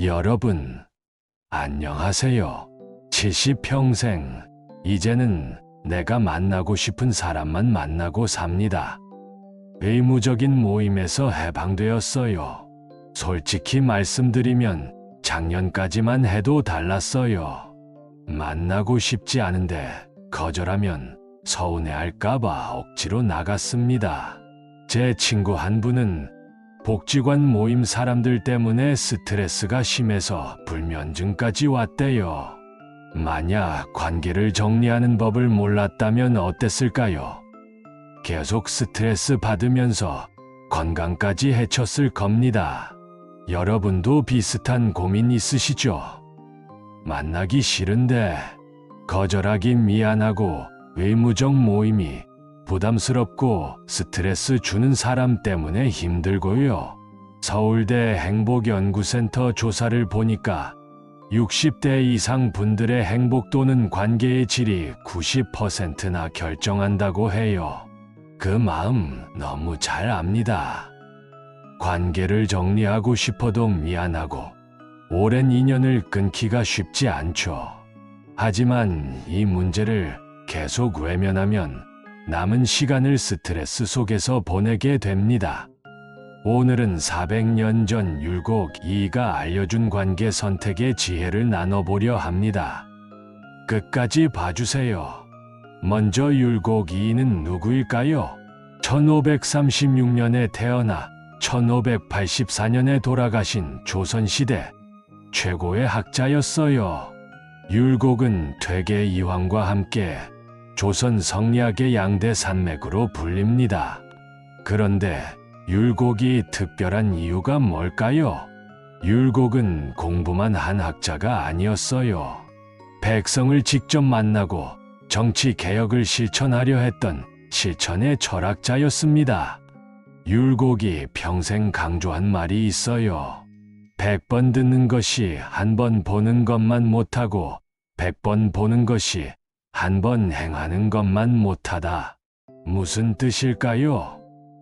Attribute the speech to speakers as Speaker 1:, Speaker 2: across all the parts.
Speaker 1: 여러분, 안녕하세요. 70평생, 이제는 내가 만나고 싶은 사람만 만나고 삽니다. 의무적인 모임에서 해방되었어요. 솔직히 말씀드리면 작년까지만 해도 달랐어요. 만나고 싶지 않은데 거절하면 서운해할까봐 억지로 나갔습니다. 제 친구 한 분은 복지관 모임 사람들 때문에 스트레스가 심해서 불면증까지 왔대요. 만약 관계를 정리하는 법을 몰랐다면 어땠을까요? 계속 스트레스 받으면서 건강까지 해쳤을 겁니다. 여러분도 비슷한 고민 있으시죠? 만나기 싫은데 거절하기 미안하고 의무적 모임이 부담스럽고 스트레스 주는 사람 때문에 힘들고요. 서울대 행복연구센터 조사를 보니까 60대 이상 분들의 행복 또는 관계의 질이 90%나 결정한다고 해요. 그 마음 너무 잘 압니다. 관계를 정리하고 싶어도 미안하고 오랜 인연을 끊기가 쉽지 않죠. 하지만 이 문제를 계속 외면하면 남은 시간을 스트레스 속에서 보내게 됩니다. 오늘은 400년 전 율곡 이이가 알려준 관계 선택의 지혜를 나눠보려 합니다. 끝까지 봐주세요. 먼저 율곡 이이는 누구일까요? 1536년에 태어나 1584년에 돌아가신 조선시대 최고의 학자였어요. 율곡은 퇴계 이황과 함께 조선 성리학의 양대 산맥으로 불립니다. 그런데 율곡이 특별한 이유가 뭘까요? 율곡은 공부만 한 학자가 아니었어요. 백성을 직접 만나고 정치 개혁을 실천하려 했던 실천의 철학자였습니다. 율곡이 평생 강조한 말이 있어요. 100번 듣는 것이 한 번 보는 것만 못하고 100번 보는 것이 한 번 행하는 것만 못하다. 무슨 뜻일까요?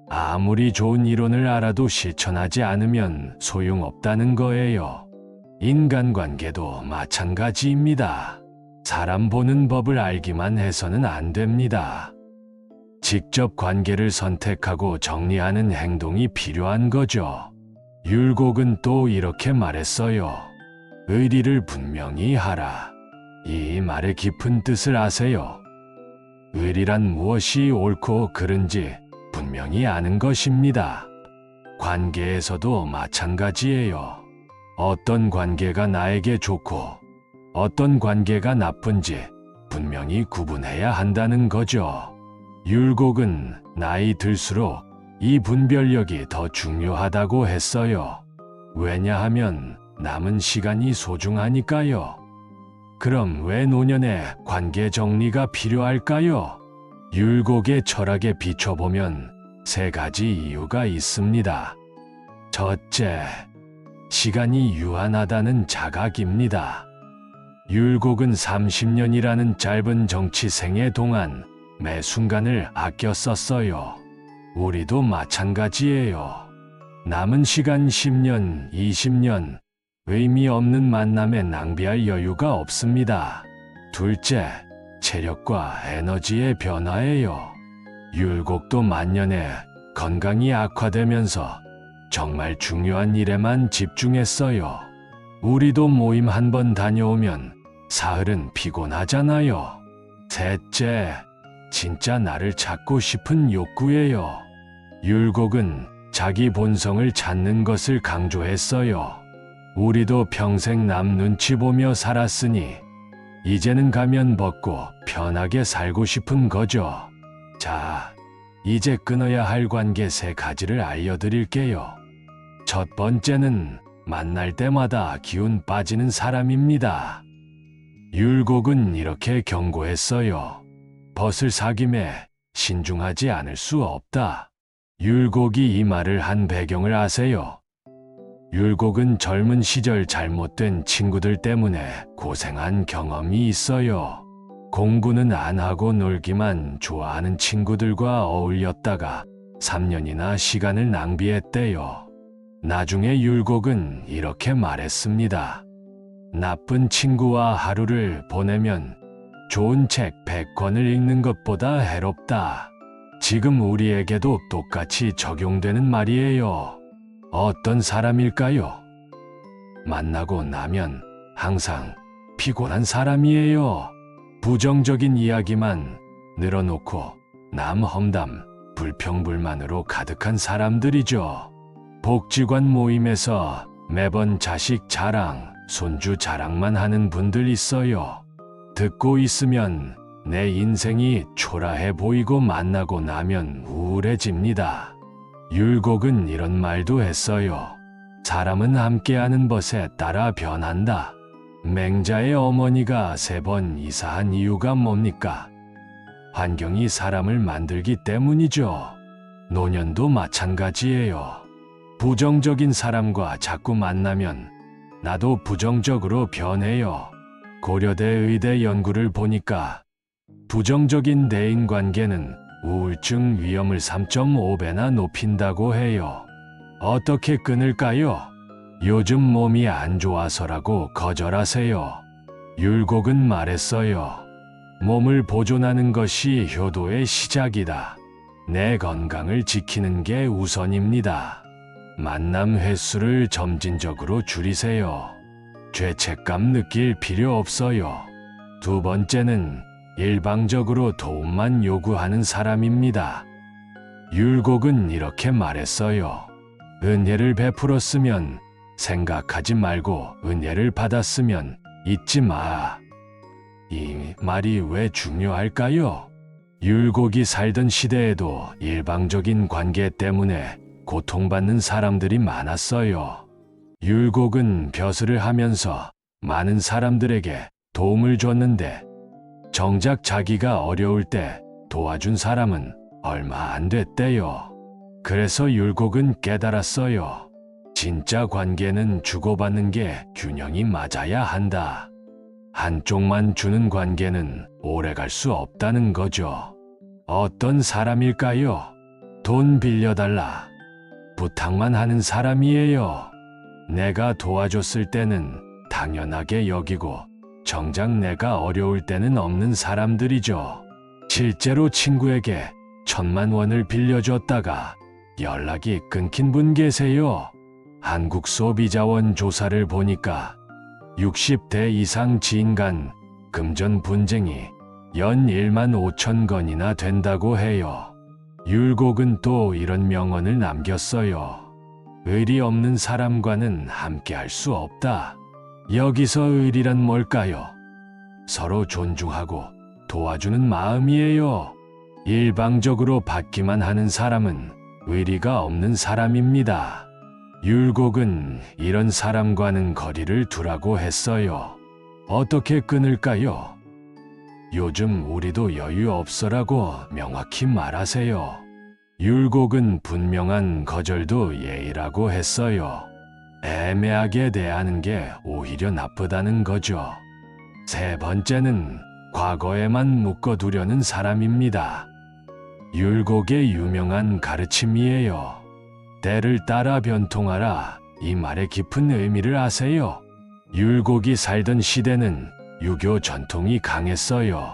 Speaker 1: 아무리 좋은 이론을 알아도 실천하지 않으면 소용없다는 거예요. 인간관계도 마찬가지입니다. 사람 보는 법을 알기만 해서는 안 됩니다. 직접 관계를 선택하고 정리하는 행동이 필요한 거죠. 율곡은 또 이렇게 말했어요. 의리를 분명히 하라. 이 말의 깊은 뜻을 아세요? 의리란 무엇이 옳고 그른지 분명히 아는 것입니다. 관계에서도 마찬가지예요. 어떤 관계가 나에게 좋고 어떤 관계가 나쁜지 분명히 구분해야 한다는 거죠. 율곡은 나이 들수록 이 분별력이 더 중요하다고 했어요. 왜냐하면 남은 시간이 소중하니까요. 그럼 왜 노년에 관계 정리가 필요할까요? 율곡의 철학에 비춰보면 3가지 이유가 있습니다. 첫째, 시간이 유한하다는 자각입니다. 율곡은 30년이라는 짧은 정치 생애 동안 매 순간을 아껴 썼어요. 우리도 마찬가지예요. 남은 시간 10년, 20년, 의미 없는 만남에 낭비할 여유가 없습니다. 둘째, 체력과 에너지의 변화예요. 율곡도 만년에 건강이 악화되면서 정말 중요한 일에만 집중했어요. 우리도 모임 한 번 다녀오면 사흘은 피곤하잖아요. 셋째, 진짜 나를 찾고 싶은 욕구예요. 율곡은 자기 본성을 찾는 것을 강조했어요. 우리도 평생 남 눈치 보며 살았으니 이제는 가면 벗고 편하게 살고 싶은 거죠. 자, 이제 끊어야 할 관계 3가지를 알려드릴게요. 첫 번째는 만날 때마다 기운 빠지는 사람입니다. 율곡은 이렇게 경고했어요. 벗을 사귐에 신중하지 않을 수 없다. 율곡이 이 말을 한 배경을 아세요? 율곡은 젊은 시절 잘못된 친구들 때문에 고생한 경험이 있어요. 공부는 안 하고 놀기만 좋아하는 친구들과 어울렸다가 3년이나 시간을 낭비했대요. 나중에 율곡은 이렇게 말했습니다. 나쁜 친구와 하루를 보내면 좋은 책 100권을 읽는 것보다 해롭다. 지금 우리에게도 똑같이 적용되는 말이에요. 어떤 사람일까요? 만나고 나면 항상 피곤한 사람이에요. 부정적인 이야기만 늘어놓고 남 험담, 불평불만으로 가득한 사람들이죠. 복지관 모임에서 매번 자식 자랑, 손주 자랑만 하는 분들 있어요. 듣고 있으면 내 인생이 초라해 보이고 만나고 나면 우울해집니다. 율곡은 이런 말도 했어요. 사람은 함께하는 것에 따라 변한다. 맹자의 어머니가 3번 이사한 이유가 뭡니까? 환경이 사람을 만들기 때문이죠. 노년도 마찬가지예요. 부정적인 사람과 자꾸 만나면 나도 부정적으로 변해요. 고려대 의대 연구를 보니까 부정적인 대인관계는 우울증 위험을 3.5배나 높인다고 해요. 어떻게 끊을까요? 요즘 몸이 안 좋아서라고 거절하세요. 율곡은 말했어요. 몸을 보존하는 것이 효도의 시작이다. 내 건강을 지키는 게 우선입니다. 만남 횟수를 점진적으로 줄이세요. 죄책감 느낄 필요 없어요. 2번째는 일방적으로 도움만 요구하는 사람입니다. 율곡은 이렇게 말했어요. 은혜를 베풀었으면 생각하지 말고 은혜를 받았으면 잊지 마. 이 말이 왜 중요할까요? 율곡이 살던 시대에도 일방적인 관계 때문에 고통받는 사람들이 많았어요. 율곡은 벼슬을 하면서 많은 사람들에게 도움을 줬는데 정작 자기가 어려울 때 도와준 사람은 얼마 안 됐대요. 그래서 율곡은 깨달았어요. 진짜 관계는 주고받는 게 균형이 맞아야 한다. 한쪽만 주는 관계는 오래갈 수 없다는 거죠. 어떤 사람일까요? 돈 빌려달라. 부탁만 하는 사람이에요. 내가 도와줬을 때는 당연하게 여기고 정작 내가 어려울 때는 없는 사람들이죠. 실제로 친구에게 1,000,000원을 빌려줬다가 연락이 끊긴 분 계세요. 한국소비자원 조사를 보니까 60대 이상 지인 간 금전 분쟁이 연 15,000건이나 된다고 해요. 율곡은 또 이런 명언을 남겼어요. 의리 없는 사람과는 함께할 수 없다. 여기서 의리란 뭘까요? 서로 존중하고 도와주는 마음이에요. 일방적으로 받기만 하는 사람은 의리가 없는 사람입니다. 율곡은 이런 사람과는 거리를 두라고 했어요. 어떻게 끊을까요? 요즘 우리도 여유 없어라고 명확히 말하세요. 율곡은 분명한 거절도 예의라고 했어요. 애매하게 대하는 게 오히려 나쁘다는 거죠. 3번째는 과거에만 묶어두려는 사람입니다. 율곡의 유명한 가르침이에요. 때를 따라 변통하라. 이 말의 깊은 의미를 아세요? 율곡이 살던 시대는 유교 전통이 강했어요.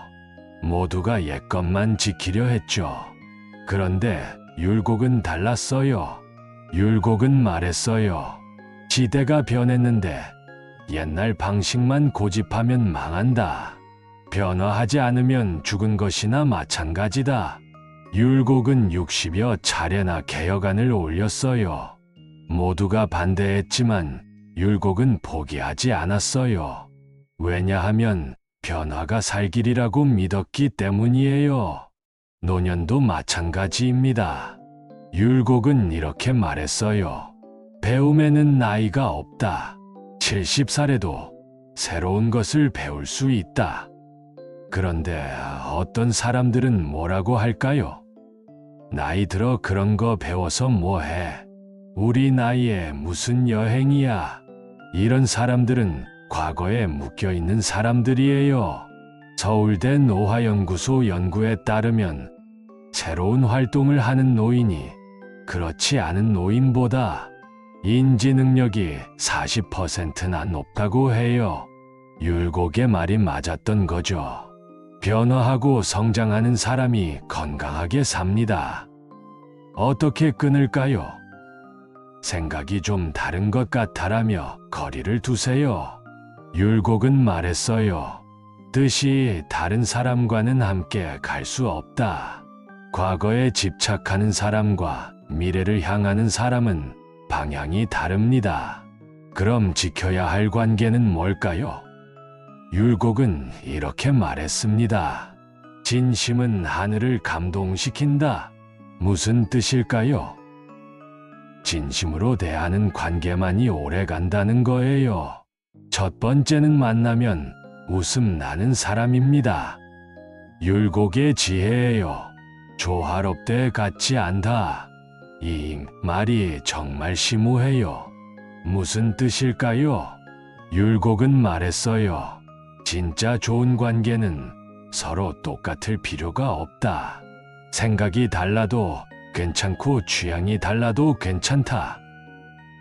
Speaker 1: 모두가 옛것만 지키려 했죠. 그런데 율곡은 달랐어요. 율곡은 말했어요. 시대가 변했는데 옛날 방식만 고집하면 망한다. 변화하지 않으면 죽은 것이나 마찬가지다. 율곡은 60여 차례나 개혁안을 올렸어요. 모두가 반대했지만 율곡은 포기하지 않았어요. 왜냐하면 변화가 살 길이라고 믿었기 때문이에요. 노년도 마찬가지입니다. 율곡은 이렇게 말했어요. 배움에는 나이가 없다. 70살에도 새로운 것을 배울 수 있다. 그런데 어떤 사람들은 뭐라고 할까요? 나이 들어 그런 거 배워서 뭐해? 우리 나이에 무슨 여행이야? 이런 사람들은 과거에 묶여있는 사람들이에요. 서울대 노화연구소 연구에 따르면 새로운 활동을 하는 노인이 그렇지 않은 노인보다 인지 능력이 40%나 높다고 해요. 율곡의 말이 맞았던 거죠. 변화하고 성장하는 사람이 건강하게 삽니다. 어떻게 끊을까요? 생각이 좀 다른 것 같아라며 거리를 두세요. 율곡은 말했어요. 뜻이 다른 사람과는 함께 갈 수 없다. 과거에 집착하는 사람과 미래를 향하는 사람은 방향이 다릅니다. 그럼 지켜야 할 관계는 뭘까요? 율곡은 이렇게 말했습니다. 진심은 하늘을 감동시킨다. 무슨 뜻일까요? 진심으로 대하는 관계만이 오래 간다는 거예요. 첫 번째는 만나면 웃음 나는 사람입니다. 율곡의 지혜예요. 조화롭되 같지 않다. 이 말이 정말 심오해요. 무슨 뜻일까요? 율곡은 말했어요. 진짜 좋은 관계는 서로 똑같을 필요가 없다. 생각이 달라도 괜찮고 취향이 달라도 괜찮다.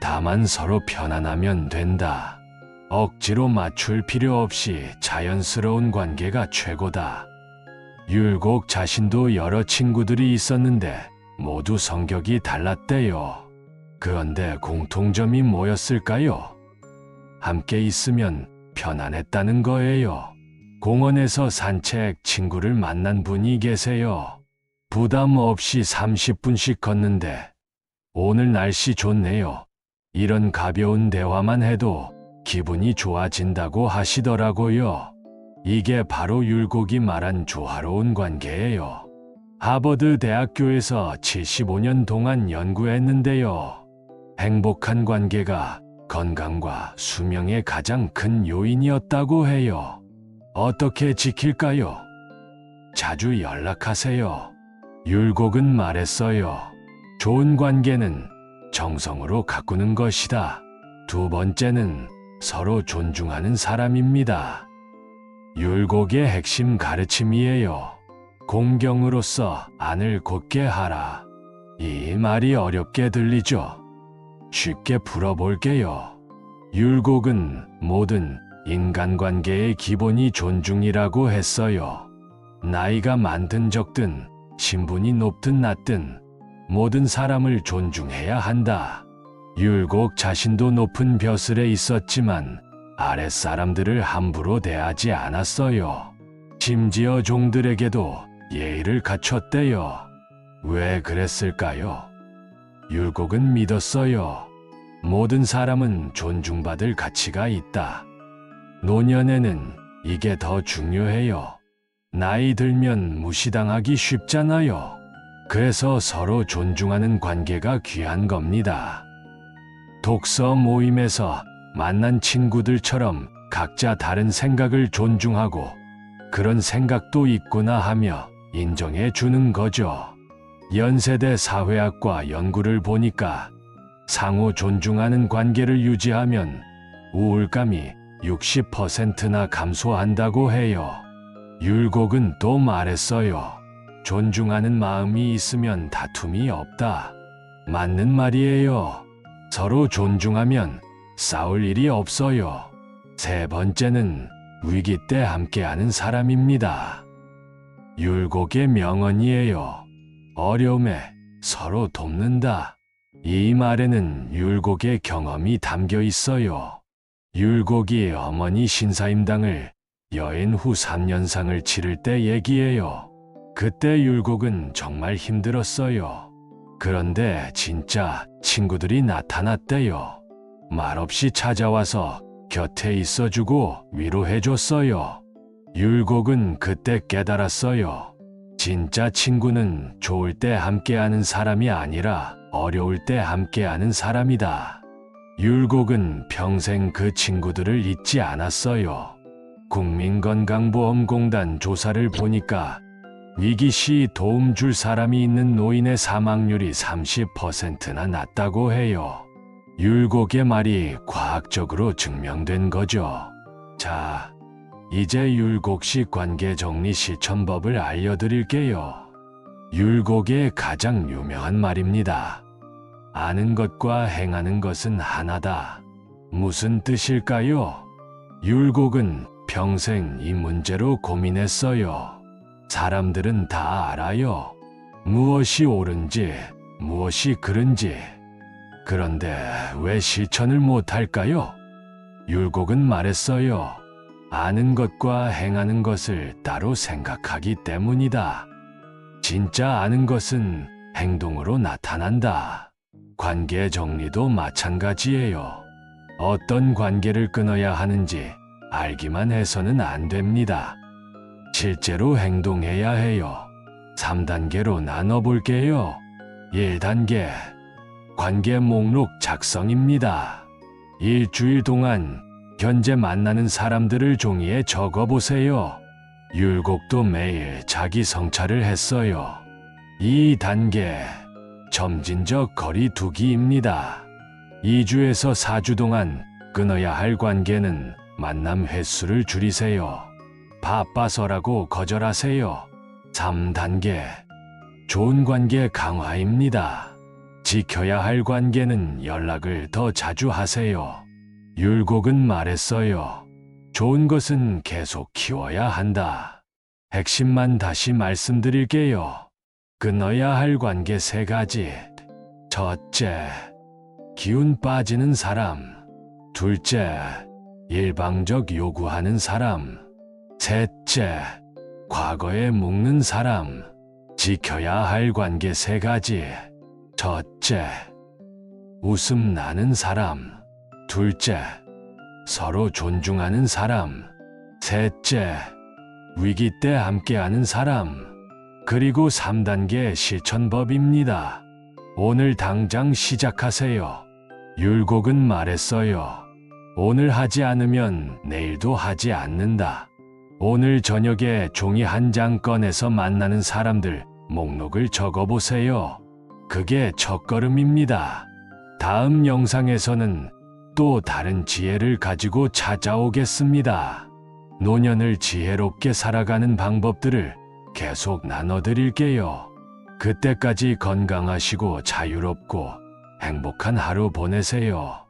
Speaker 1: 다만 서로 편안하면 된다. 억지로 맞출 필요 없이 자연스러운 관계가 최고다. 율곡 자신도 여러 친구들이 있었는데 모두 성격이 달랐대요. 그런데 공통점이 뭐였을까요? 함께 있으면 편안했다는 거예요. 공원에서 산책 친구를 만난 분이 계세요. 부담 없이 30분씩 걷는데 오늘 날씨 좋네요. 이런 가벼운 대화만 해도 기분이 좋아진다고 하시더라고요. 이게 바로 율곡이 말한 조화로운 관계예요. 하버드 대학교에서 75년 동안 연구했는데요. 행복한 관계가 건강과 수명의 가장 큰 요인이었다고 해요. 어떻게 지킬까요? 자주 연락하세요. 율곡은 말했어요. 좋은 관계는 정성으로 가꾸는 것이다. 두 번째는 서로 존중하는 사람입니다. 율곡의 핵심 가르침이에요. 공경으로서 안을 곧게 하라. 이 말이 어렵게 들리죠? 쉽게 풀어볼게요. 율곡은 모든 인간관계의 기본이 존중이라고 했어요. 나이가 많든 적든 신분이 높든 낮든 모든 사람을 존중해야 한다. 율곡 자신도 높은 벼슬에 있었지만 아랫사람들을 함부로 대하지 않았어요. 심지어 종들에게도 예의를 갖췄대요. 왜 그랬을까요? 율곡은 믿었어요. 모든 사람은 존중받을 가치가 있다. 노년에는 이게 더 중요해요. 나이 들면 무시당하기 쉽잖아요. 그래서 서로 존중하는 관계가 귀한 겁니다. 독서 모임에서 만난 친구들처럼 각자 다른 생각을 존중하고 그런 생각도 있구나 하며 인정해 주는 거죠. 연세대 사회학과 연구를 보니까 상호 존중하는 관계를 유지하면 우울감이 60%나 감소한다고 해요. 율곡은 또 말했어요. 존중하는 마음이 있으면 다툼이 없다. 맞는 말이에요. 서로 존중하면 싸울 일이 없어요. 세 번째는 위기 때 함께하는 사람입니다. 율곡의 명언이에요. 어려움에 서로 돕는다. 이 말에는 율곡의 경험이 담겨 있어요. 율곡이 어머니 신사임당을 여인 후 3년상을 치를 때 얘기예요. 그때 율곡은 정말 힘들었어요. 그런데 진짜 친구들이 나타났대요. 말없이 찾아와서 곁에 있어주고 위로해줬어요. 율곡은 그때 깨달았어요. 진짜 친구는 좋을 때 함께하는 사람이 아니라 어려울 때 함께하는 사람이다. 율곡은 평생 그 친구들을 잊지 않았어요. 국민건강보험공단 조사를 보니까 위기 시 도움 줄 사람이 있는 노인의 사망률이 30%나 낮다고 해요. 율곡의 말이 과학적으로 증명된 거죠. 자, 이제 율곡식 관계 정리 실천법을 알려드릴게요. 율곡의 가장 유명한 말입니다. 아는 것과 행하는 것은 하나다. 무슨 뜻일까요? 율곡은 평생 이 문제로 고민했어요. 사람들은 다 알아요. 무엇이 옳은지, 무엇이 그른지. 그런데 왜 실천을 못할까요? 율곡은 말했어요. 아는 것과 행하는 것을 따로 생각하기 때문이다. 진짜 아는 것은 행동으로 나타난다. 관계 정리도 마찬가지예요. 어떤 관계를 끊어야 하는지 알기만 해서는 안 됩니다. 실제로 행동해야 해요. 3단계로 나눠볼게요. 1단계. 관계 목록 작성입니다. 일주일 동안 현재 만나는 사람들을 종이에 적어보세요. 율곡도 매일 자기 성찰을 했어요. 2단계. 점진적 거리 두기입니다. 2주에서 4주 동안 끊어야 할 관계는 만남 횟수를 줄이세요. 바빠서라고 거절하세요. 3단계. 좋은 관계 강화입니다. 지켜야 할 관계는 연락을 더 자주 하세요. 율곡은 말했어요. 좋은 것은 계속 키워야 한다. 핵심만 다시 말씀드릴게요. 끊어야 할 관계 3가지. 첫째, 기운 빠지는 사람. 둘째, 일방적 요구하는 사람. 셋째, 과거에 묵는 사람. 지켜야 할 관계 3가지. 첫째, 웃음 나는 사람. 둘째, 서로 존중하는 사람. 셋째, 위기 때 함께하는 사람. 그리고 3단계 실천법입니다. 오늘 당장 시작하세요. 율곡은 말했어요. 오늘 하지 않으면 내일도 하지 않는다. 오늘 저녁에 종이 한 장 꺼내서 만나는 사람들 목록을 적어보세요. 그게 첫걸음입니다. 다음 영상에서는 또 다른 지혜를 가지고 찾아오겠습니다. 노년을 지혜롭게 살아가는 방법들을 계속 나눠드릴게요. 그때까지 건강하시고 자유롭고 행복한 하루 보내세요.